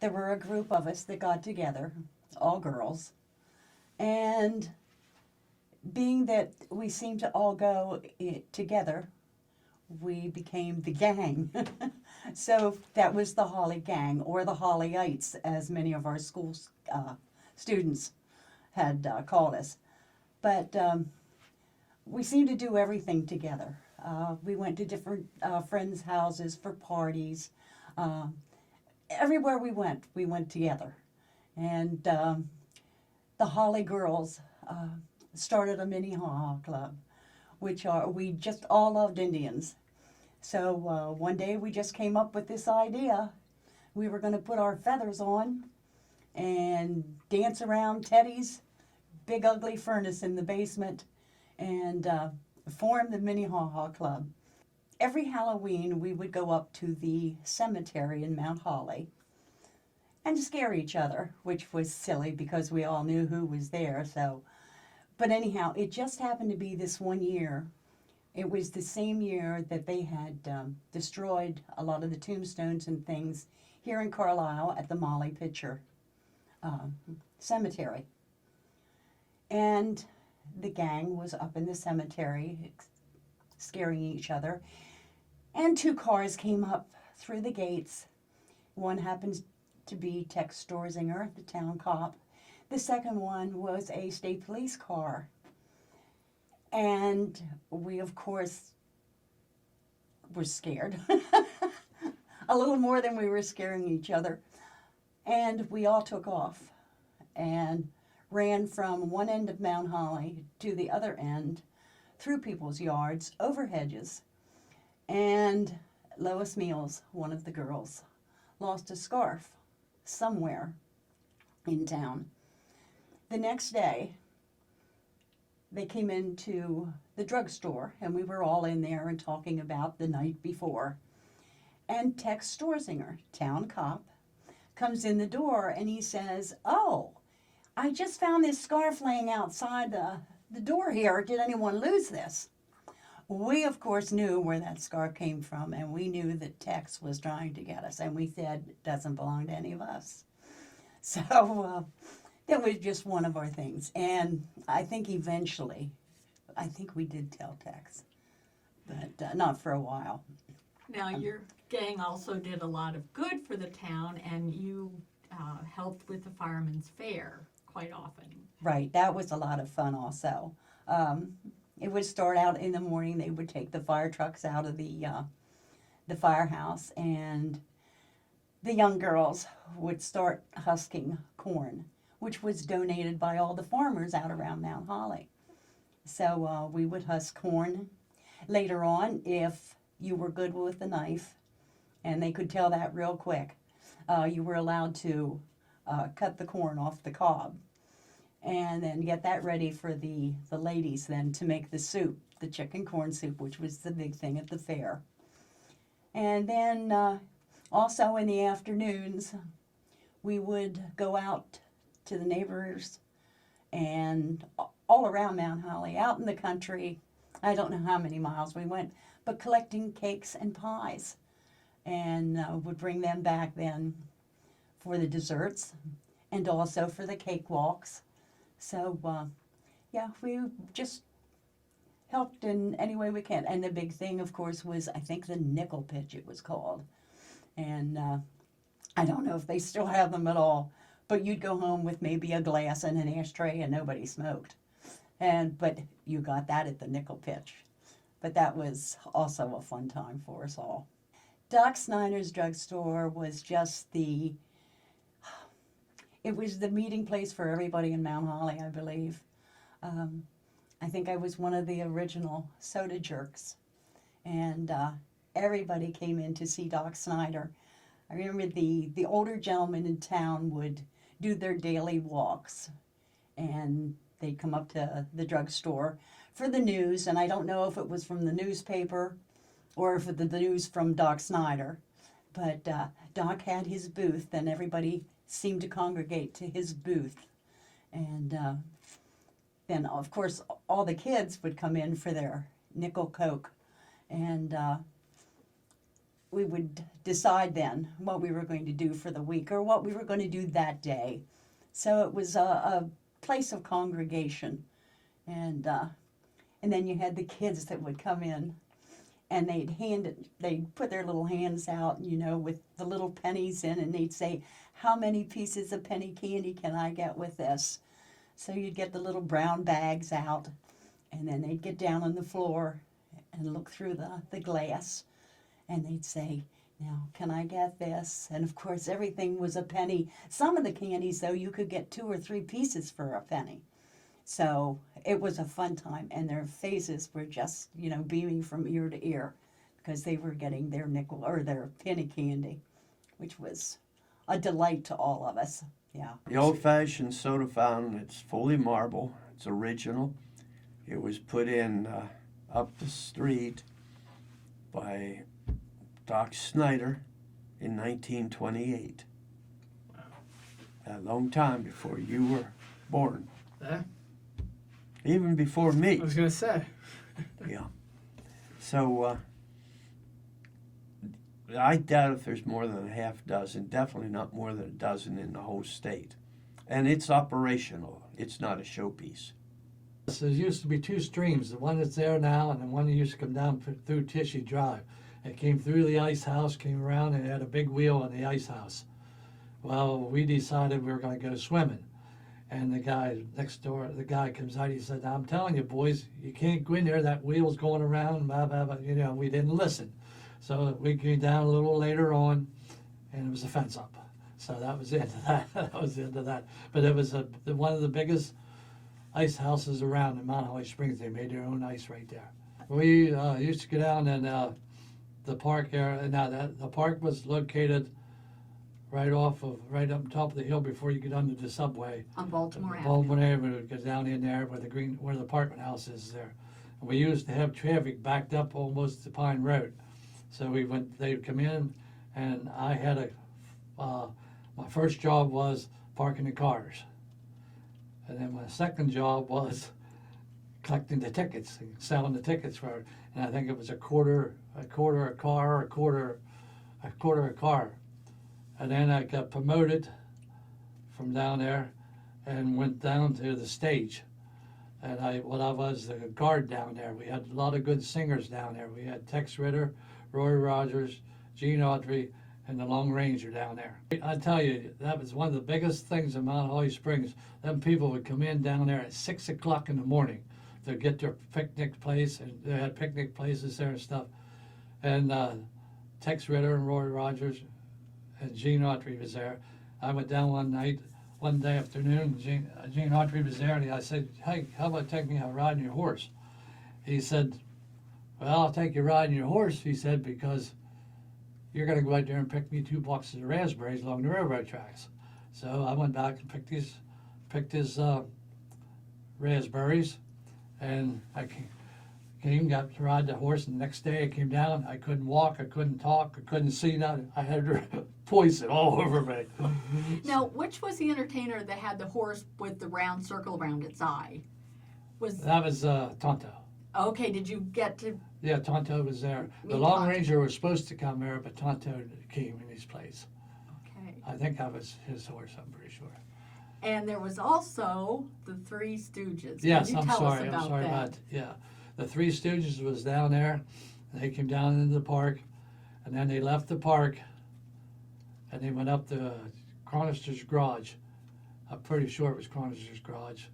there were a group of us that got together, all girls, and being that we seemed to all go together, we became the gang. So that was the Holly Gang, or the Hollyites, as many of our school students had called us. But we seemed to do everything together. We went to different friends' houses for parties. Uh, Everywhere we went together. And the Holly girls started a mini haw club, which we just all loved Indians. So one day we just came up with this idea. We were going to put our feathers on and dance around Teddy's big ugly furnace in the basement and form the mini haw haw club. Every Halloween we would go up to the cemetery in Mount Holly and scare each other, which was silly because we all knew who was there. So, but anyhow, it just happened to be this one year. It was the same year that they had destroyed a lot of the tombstones and things here in Carlisle at the Molly Pitcher Cemetery. And the gang was up in the cemetery scaring each other. And two cars came up through the gates. One happens to be Tex Storzinger, the town cop. The second one was a state police car. And we, of course, were scared. A little more than we were scaring each other. And we all took off and ran from one end of Mount Holly to the other end, through people's yards, over hedges. And Lois Meals, one of the girls, lost a scarf somewhere in town. The next day, they came into the drugstore, and we were all in there and talking about the night before. And Tex Storzinger, town cop, comes in the door and he says, "Oh, I just found this scarf laying outside the door here. Did anyone lose this?" We, of course, knew where that scarf came from, and we knew that Tex was trying to get us, and we said, "It doesn't belong to any of us." So that was just one of our things. And I think eventually, I think we did tell Tex, but not for a while. Now, your gang also did a lot of good for the town, and you helped with the firemen's fair quite often. Right, that was a lot of fun also. It would start out in the morning. They would take the fire trucks out of the firehouse, and the young girls would start husking corn, which was donated by all the farmers out around Mount Holly. So we would husk corn. Later on, if you were good with the knife, and they could tell that real quick, you were allowed to cut the corn off the cob and then get that ready for the ladies then to make the soup, the chicken corn soup, which was the big thing at the fair. And then also in the afternoons, we would go out to the neighbors and all around Mount Holly, out in the country. I don't know how many miles we went, but collecting cakes and pies, and would bring them back then for the desserts and also for the cakewalks. So yeah, we just helped in any way we can. And the big thing, of course, was I think the nickel pitch it was called. And I don't know if they still have them at all, but you'd go home with maybe a glass and an ashtray and nobody smoked. But you got that at the nickel pitch. But that was also a fun time for us all. Doc Snyder's drugstore was just it was the meeting place for everybody in Mount Holly, I believe. I think I was one of the original soda jerks. And everybody came in to see Doc Snyder. I remember the older gentlemen in town would do their daily walks. And they'd come up to the drugstore for the news. And I don't know if it was from the newspaper or if it was the news from Doc Snyder. But Doc had his booth, and everybody seemed to congregate to his booth. And then, of course, all the kids would come in for their nickel Coke. And we would decide then what we were going to do for the week or what we were going to do that day. So it was a place of congregation, and then you had the kids that would come in, and they'd put their little hands out, you know, with the little pennies in, and they'd say, "How many pieces of penny candy can I get with this?" So you'd get the little brown bags out, and then they'd get down on the floor and look through the glass, and they'd say, "Now, can I get this?" And of course, everything was a penny. Some of the candies, though, you could get 2 or 3 pieces for a penny. So it was a fun time, and their faces were just, you know, beaming from ear to ear because they were getting their nickel or their penny candy, which was a delight to all of us. Yeah. The old-fashioned soda fountain, it's fully marble. It's original. It was put in up the street by Doc Snyder in 1928. Wow. A long time before you were born. Yeah, Even before me. I was gonna say. Yeah. So I doubt if there's more than a half dozen, definitely not more than a dozen in the whole state. And it's operational. It's not a showpiece. There used to be 2 streams, the one that's there now and the one that used to come down through Tishy Drive. It came through the ice house, came around, and it had a big wheel on the ice house. Well, we decided we were going to go swimming. And the guy next door, the guy comes out, he said, "I'm telling you, boys, you can't go in there, that wheel's going around, blah, blah, blah." You know, we didn't listen. So we came down a little later on, and it was a fence up. So that was the end of that. That was the end of that. But it was one of the biggest ice houses around in Mount Holly Springs. They made their own ice right there. We used to go down and the park area. Now the park was located right up top of the hill before you get under the subway. On Baltimore Avenue. Baltimore Avenue, goes down in there where the apartment house is there. And we used to have traffic backed up almost to Pine Road. So they'd come in, and I had my first job was parking the cars. And then my second job was collecting the tickets, and selling the tickets for it. And I think it was a quarter a car. And then I got promoted from down there and went down to the stage. And I was the guard down there. We had a lot of good singers down there. We had Tex Ritter, Roy Rogers, Gene Autry, and the Lone Ranger down there. I tell you, that was one of the biggest things in Mount Holly Springs. Them people would come in down there at 6 o'clock in the morning to get their picnic place, and they had picnic places there and stuff. And Tex Ritter and Roy Rogers and Gene Autry was there. I went down one day afternoon, Gene Autry was there, and I said, "Hey, how about taking me out riding your horse?" He said, "Well, I'll take you riding your horse," he said, "because you're going to go out there and pick me 2 boxes of raspberries along the railroad tracks." So I went back and picked his raspberries, and I got to ride the horse. And the next day I came down, I couldn't walk, I couldn't talk, I couldn't see nothing. I had poison all over me. Now, which was the entertainer that had the horse with the round circle around its eye? That was Tonto. Okay, did you get to? Yeah, Tonto was there. The Meet Lone Tonto. Ranger was supposed to come there, but Tonto came in his place. Okay. I think that was his horse, I'm pretty sure. And there was also the Three Stooges. Yes, Can you I'm tell sorry. us about I'm sorry that? about yeah. The Three Stooges was down there. And they came down into the park, and then they left the park, and they went up to Chronister's garage. I'm pretty sure it was Chronister's garage,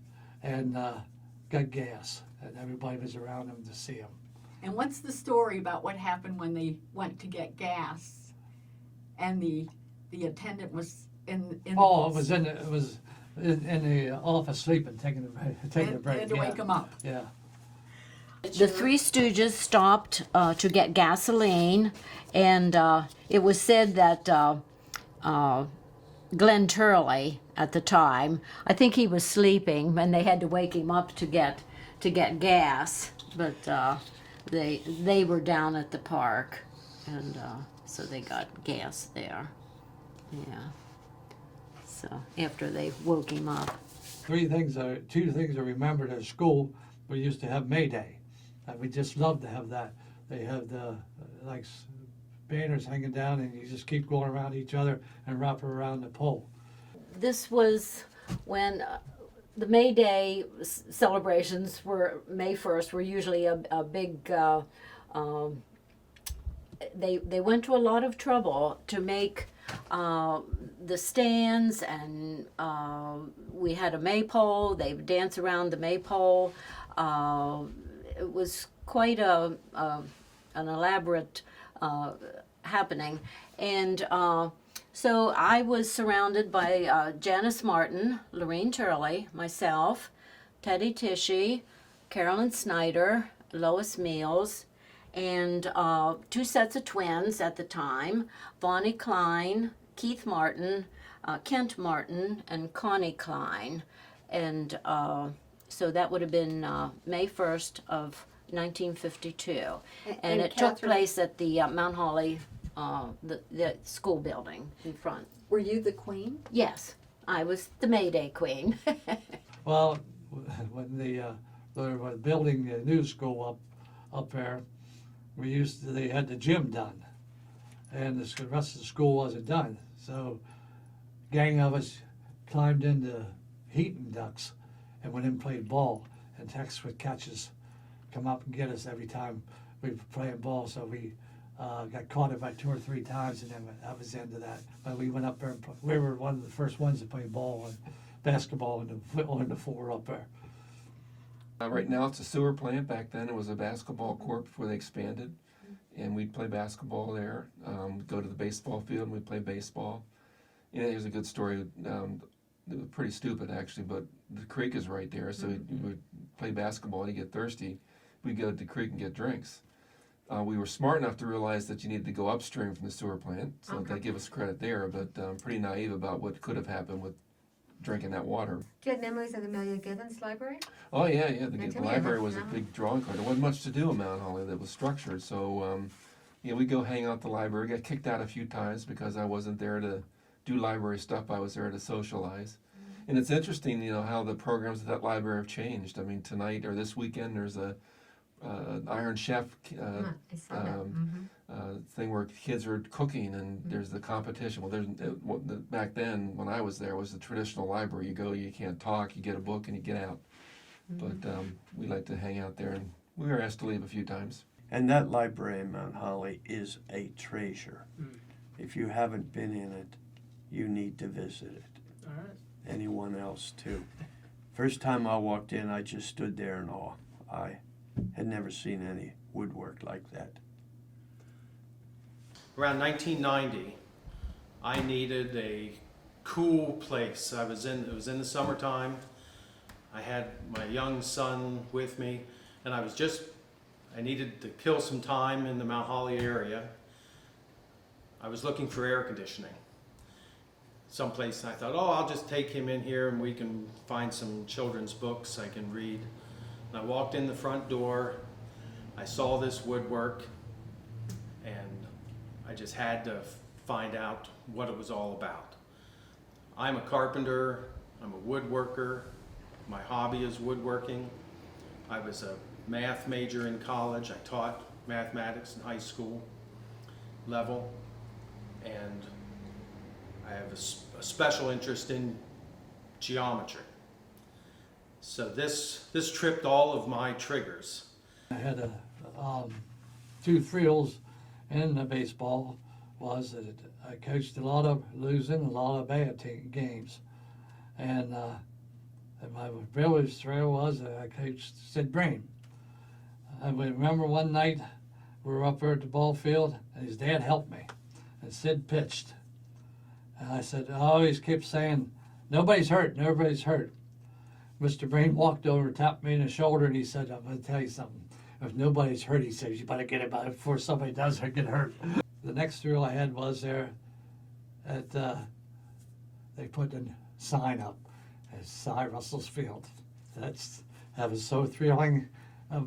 and got gas, and everybody was around them to see them. And what's the story about what happened when they went to get gas, and the attendant was in Oh, the it was in the office sleeping, taking a break. They had to yeah. wake him up. Yeah. The Three Stooges stopped to get gasoline, and it was said that Glenn Turley, at the time, I think he was sleeping, and they had to wake him up to get gas. But they were down at the park, and so they got gas there. Yeah. So after they woke him up. Two things I remembered at school. We used to have May Day. And we just loved to have that. They had banners hanging down, and you just keep going around each other and wrap around the pole. This was when the May Day celebrations were May 1st were usually a big. They went to a lot of trouble to make the stands, and we had a maypole. They would dance around the maypole. It was quite an elaborate happening, and so I was surrounded by Janice Martin, Lorene Turley, myself, Teddy Tishy, Carolyn Snyder, Lois Meals, and 2 sets of twins at the time, Bonnie Klein, Keith Martin, Kent Martin, and Connie Klein. And so that would have been May 1st of 1952. And it took Catherine, place at the Mount Holly, the school building in front. were you the queen? Yes, I was the May Day queen. Well, when they were building the new school up there, they had the gym done, and the rest of the school wasn't done. So, a gang of us climbed into heating ducts and went in and played ball. And Tex would catch us, come up and get us every time we were playing ball. So we got caught about 2 or 3 times, and then that was the end of that. But we went up there and we were one of the first ones to play ball and basketball on the floor up there. Right now it's a sewer plant. Back then it was a basketball court before they expanded, and we'd play basketball there. Go to the baseball field and we'd play baseball. You know, here's a good story. It was pretty stupid actually, but the creek is right there, so we would play basketball and you get thirsty. We'd go to the creek and get drinks. We were smart enough to realize that you needed to go upstream from the sewer plant, so they give us credit there, but pretty naive about what could have happened with drinking that water. Do you have memories of the Amelia Gibbons Library? Oh yeah. Yeah, The tell me library about was a that. big drawing card. There wasn't much to do in Mount Holly that was structured, so we go hang out at the library. Got kicked out a few times because I wasn't there to do library stuff. I was there to socialize. And it's interesting, how the programs at that library have changed. I mean, tonight or this weekend, there's a Iron Chef I saw that. thing where kids are cooking, and there's the competition. Well, back then when I was there, was the traditional library. You go, you can't talk, you get a book, and you get out. But we like to hang out there, and we were asked to leave a few times. And that library in Mount Holly is a treasure. If you haven't been in it, you need to visit it. All right. Anyone else too. First time I walked in, I just stood there in awe. I had never seen any woodwork like that. Around 1990, I needed a cool place. It was in the summertime. I had my young son with me, and I needed to kill some time in the Mount Holly area. I was looking for air conditioning someplace, and I thought, I'll just take him in here and we can find some children's books I can read. And I walked in the front door, I saw this woodwork, and I just had to find out what it was all about. I'm a carpenter, I'm a woodworker, my hobby is woodworking. I was a math major in college, I taught mathematics in high school level, and I have a special interest in geometry. So this tripped all of my triggers. I had 2 thrills in the baseball was that I coached a lot of losing, a lot of bad games. And my biggest thrill was that I coached Sid Brain. I remember one night we were up there at the ball field and his dad helped me and Sid pitched. And I said, I always kept saying, nobody's hurt, nobody's hurt. Mr. Brain walked over, tapped me in the shoulder, and he said, I'm going to tell you something. If nobody's hurt, he says, you better get it before somebody does get hurt. The next thrill I had was there at, they put a sign up at Cy Russell's Field. That was so thrilling.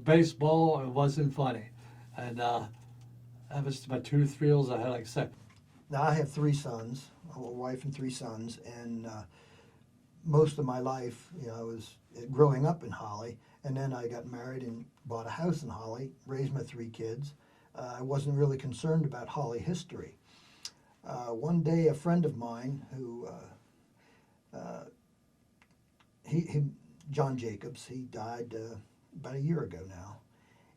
Baseball, it wasn't funny. And that was my 2 thrills I had, like I said. Now, I have 3 sons, a wife and 3 sons, and most of my life, I was growing up in Holly, and then I got married and bought a house in Holly, raised my 3 kids, I wasn't really concerned about Holly history. One day, a friend of mine who, John Jacobs, he died about a year ago now,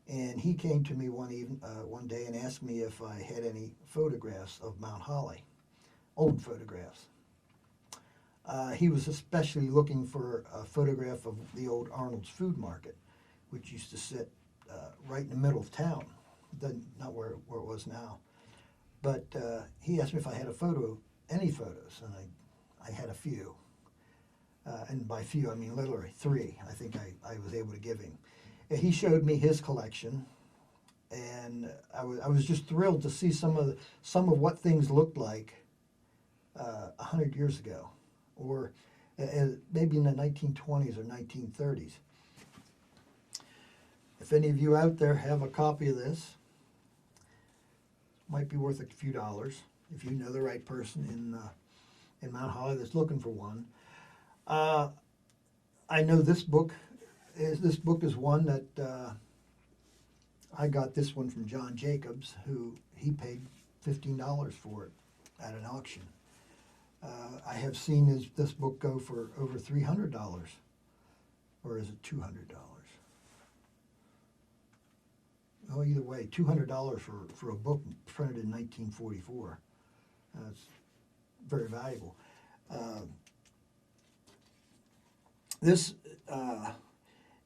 and he came to me one day and asked me if I had any photographs of Mount Holly, old photographs. He was especially looking for a photograph of the old Arnold's Food Market, which used to sit right in the middle of town, not where it was now. But he asked me if I had any photos, and I had a few. And by few, I mean literally 3. I think I was able to give him. And he showed me his collection, and I was just thrilled to see some of what things looked like 100 years ago, or maybe in the 1920s or 1930s. If any of you out there have a copy of this, might be worth a few dollars if you know the right person in Mount Holly that's looking for one. I know this book is one that I got this one from John Jacobs, who he paid $15 for it at an auction. I have seen this book go for over $300, or is it $200? Oh, either way, $200 for a book printed in 1944. That's very valuable.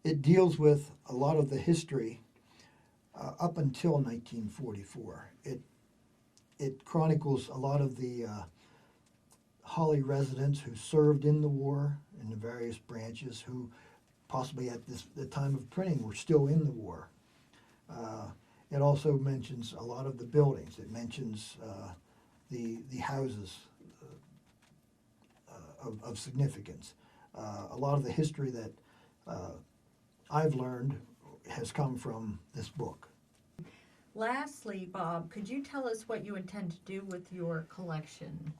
It deals with a lot of the history up until 1944. It chronicles a lot of the Holly residents who served in the war in the various branches, who possibly at the time of printing were still in the war. It also mentions a lot of the buildings. It mentions the houses of significance. A lot of the history that I've learned has come from this book. Lastly, Bob, could you tell us what you intend to do with your collection?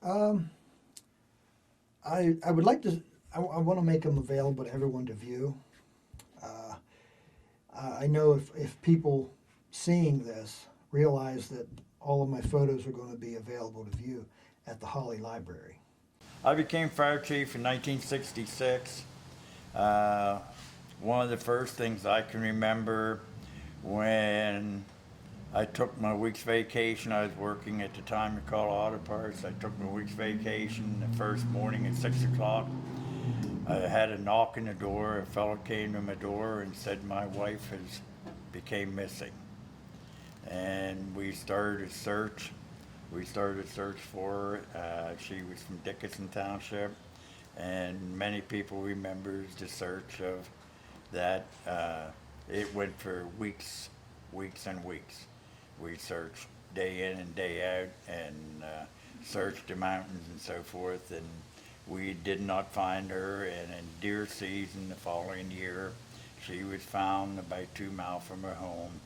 I would like to. I want to make them available to everyone to view. I know if people seeing this realize that all of my photos are going to be available to view at the Holly Library. I became fire chief in 1966. One of the first things I can remember when I took my week's vacation, I was working at the time at Call Auto Parts. I took my week's vacation the first morning at 6 o'clock. I had a knock on the door. A fellow came to my door and said my wife became missing. And we started a search. We started a search for her. She was from Dickinson Township, and many people remembers the search of that. It went for weeks and weeks. We searched day in and day out, and searched the mountains and so forth, and we did not find her. And in deer season the following year, she was found about 2 miles from her home.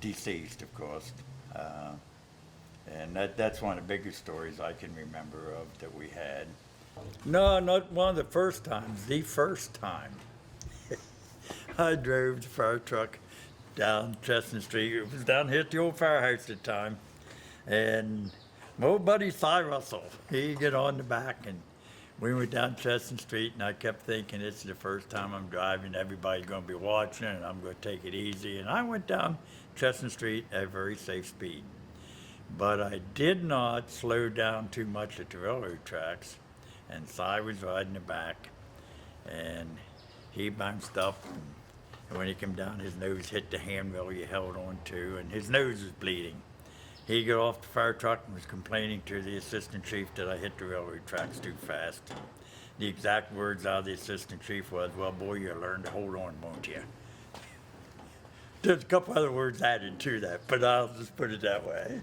Deceased, of course, and that's one of the biggest stories I can remember of that we had. No, not one of the first times, the first time. I drove the fire truck down Chestnut Street. It was down here at the old firehouse at the time, and my old buddy Cy Russell, he get on the back, and we went down Chestnut Street, and I kept thinking, it's the first time I'm driving, everybody's going to be watching, and I'm going to take it easy. And I went down Chestnut Street at a very safe speed. But I did not slow down too much at the railroad tracks, and Cy was riding the back, and he bounced up, and when he came down, his nose hit the handrail he held on to, and his nose was bleeding. He got off the fire truck and was complaining to the assistant chief that I hit the railroad tracks too fast. The exact words out of the assistant chief was, "Well, boy, you'll learn to hold on, won't you?" There's a couple other words added to that, but I'll just put it that way.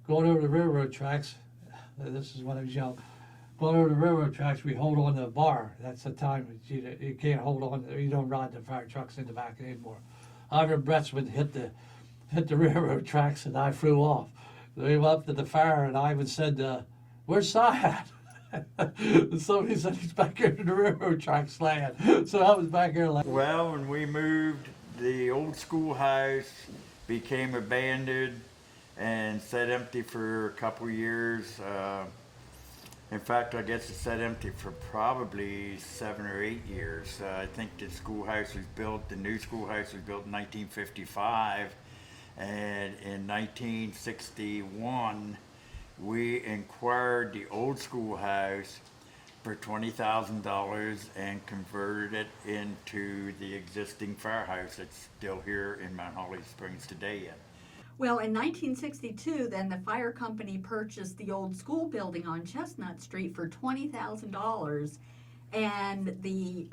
Going over the railroad tracks, this is when I was young. Going over the railroad tracks, we hold on to the bar. That's the time you can't hold on. You don't ride the fire trucks in the back anymore. Ivan Bretzman hit the railroad tracks, and I flew off. We went up to the fire, and Ivan said, "Where's Cy at?" And somebody said he's back here in the railroad tracks land. So I was back here like. Well, when we moved the old schoolhouse became abandoned and sat empty for a couple years. In fact, I guess it sat empty for probably 7 or 8 years. I think the schoolhouse was built, the new schoolhouse was built in 1955, and in 1961, we acquired the old schoolhouse for $20,000 and converted it into the existing firehouse that's still here in Mount Holly Springs today yet. Well, in 1962, then the fire company purchased the old school building on Chestnut Street for $20,000, and the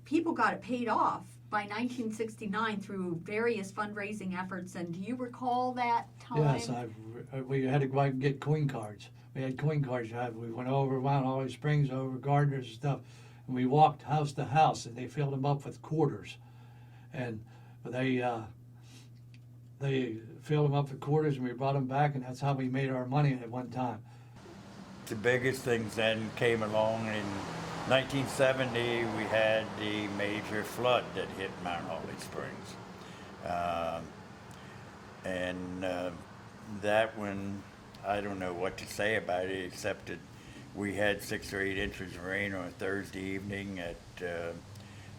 people got it paid off by 1969 through various fundraising efforts. And do you recall that time? Yes, we had to go out and get coin cards. We had coin cards. We went over Mount Holly Springs, over Gardner's and stuff, and we walked house to house, and they filled them up with quarters, and they filled them up with quarters, and we brought them back, and that's how we made our money at one time. The biggest things then came along in 1970. We had the major flood that hit Mount Holly Springs. That one, I don't know what to say about it, except that we had 6 or 8 inches of rain on a Thursday evening. It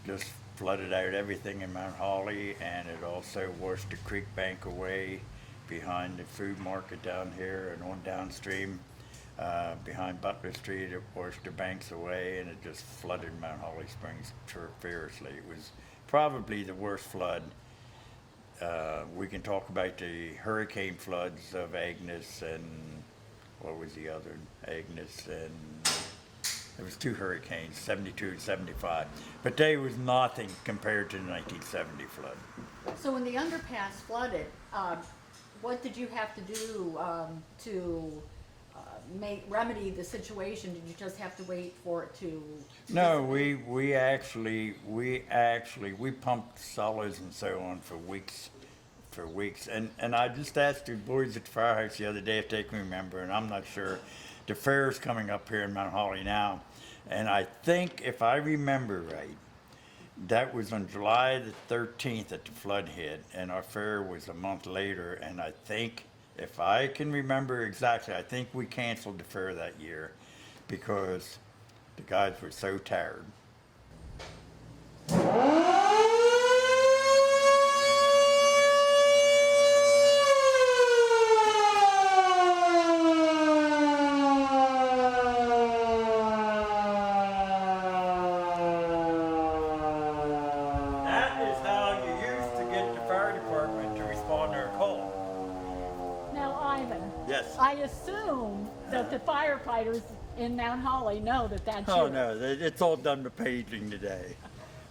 just flooded out everything in Mount Holly, and it also washed the creek bank away behind the food market down here and on downstream. Behind Butler Street, it washed the banks away, and it just flooded Mount Holly Springs fiercely. It was probably the worst flood. We can talk about the hurricane floods of Agnes and what was the other? Agnes and there was 2 hurricanes, 72 and 75. But they was nothing compared to the 1970 flood. So when the underpass flooded, what did you have to do to remedy the situation? Did you just have to wait for it to? No, we actually pumped solids and so on for weeks. And I just asked the boys at the firehouse the other day if they can remember, and I'm not sure. The fair's coming up here in Mount Holly now, and I think if I remember right, that was on July the 13th that the flood hit, and our fair was a month later, and I think, if I can remember exactly, I think we canceled the fair that year because the guys were so tired. That is how you used to get the fire department to respond to a call. Now, Ivan, Yes. I assume that the firefighters in Mount Holly know that that's Oh you. no, it's all done by paging today.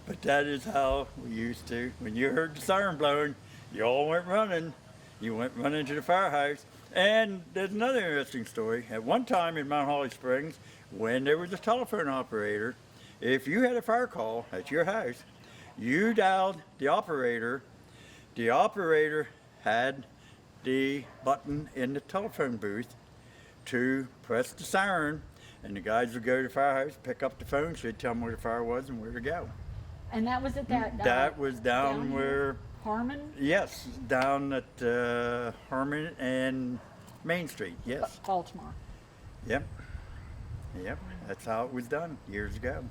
But that is how we used to. When you heard the siren blowing, you all went running. You went running to the firehouse. And there's another interesting story. At one time in Mount Holly Springs, when there was a telephone operator, if you had a fire call at your house, you dialed the operator. The operator had the button in the telephone booth to press the siren, and the guys would go to the firehouse, pick up the phone, she'd tell them where the fire was and where to go. And that was at that. That was down down where, Harmon? yes, down at Harmon and Main Street, yes. Baltimore. Yep, that's how it was done years ago.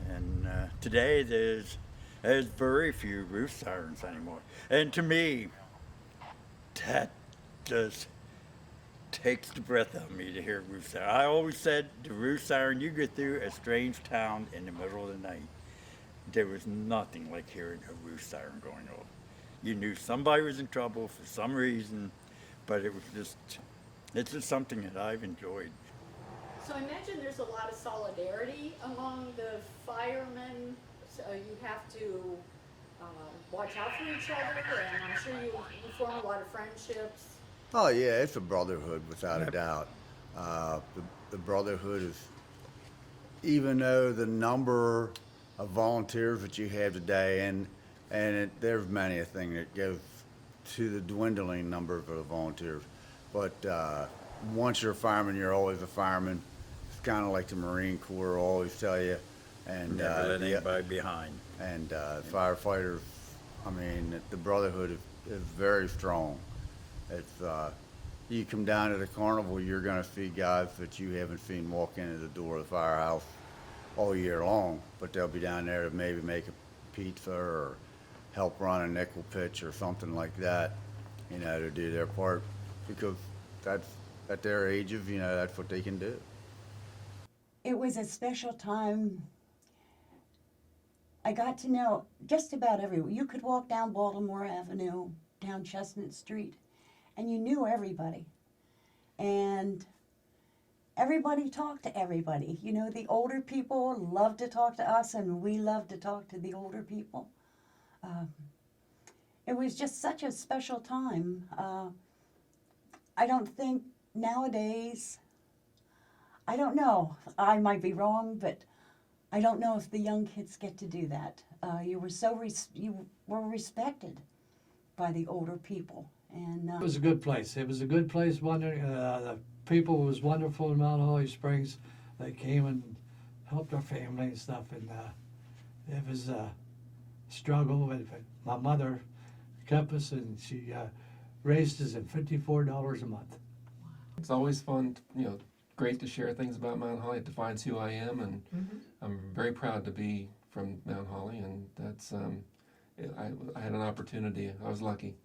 And today there's very few roof sirens anymore. And to me, that just takes the breath out of me to hear a roof siren. I always said the roof siren, you get through a strange town in the middle of the night. There was nothing like hearing a roof siren going off. You knew somebody was in trouble for some reason, but it's just something that I've enjoyed. So I imagine there's a lot of solidarity among the firemen. So you have to watch out for each other, and I'm sure you form a lot of friendships. Oh yeah, it's a brotherhood without a doubt. The brotherhood is, even though the number of volunteers that you have today, there's many a thing that goes to the dwindling number of volunteers, but once you're a fireman, you're always a fireman. It's kind of like the Marine Corps will always tell you, and Never let anybody behind. and firefighters I mean, the brotherhood is very strong. It's, you come down to the carnival, you're gonna see guys that you haven't seen walk into the door of the firehouse all year long, but they'll be down there to maybe make a pizza or help run a nickel pitch or something like that, you know, to do their part, because that's, at their ages, you know, that's what they can do. It was a special time. I got to know just about everyone. You could walk down Baltimore Avenue, down Chestnut Street, and you knew everybody. And everybody talked to everybody. You know, the older people loved to talk to us, and we loved to talk to the older people. It was just such a special time. I don't think nowadays, I don't know, I might be wrong, but I don't know if the young kids get to do that. You were respected by the older people. And It was a good place. It was a good place. The people was wonderful in Mount Holly Springs. They came and helped our family and stuff, and it was a struggle. My mother kept us, and she raised us at $54 a month. It's always fun, you know, great to share things about Mount Holly. It defines who I am, and I'm very proud to be from Mount Holly, and that's, I had an opportunity. I was lucky.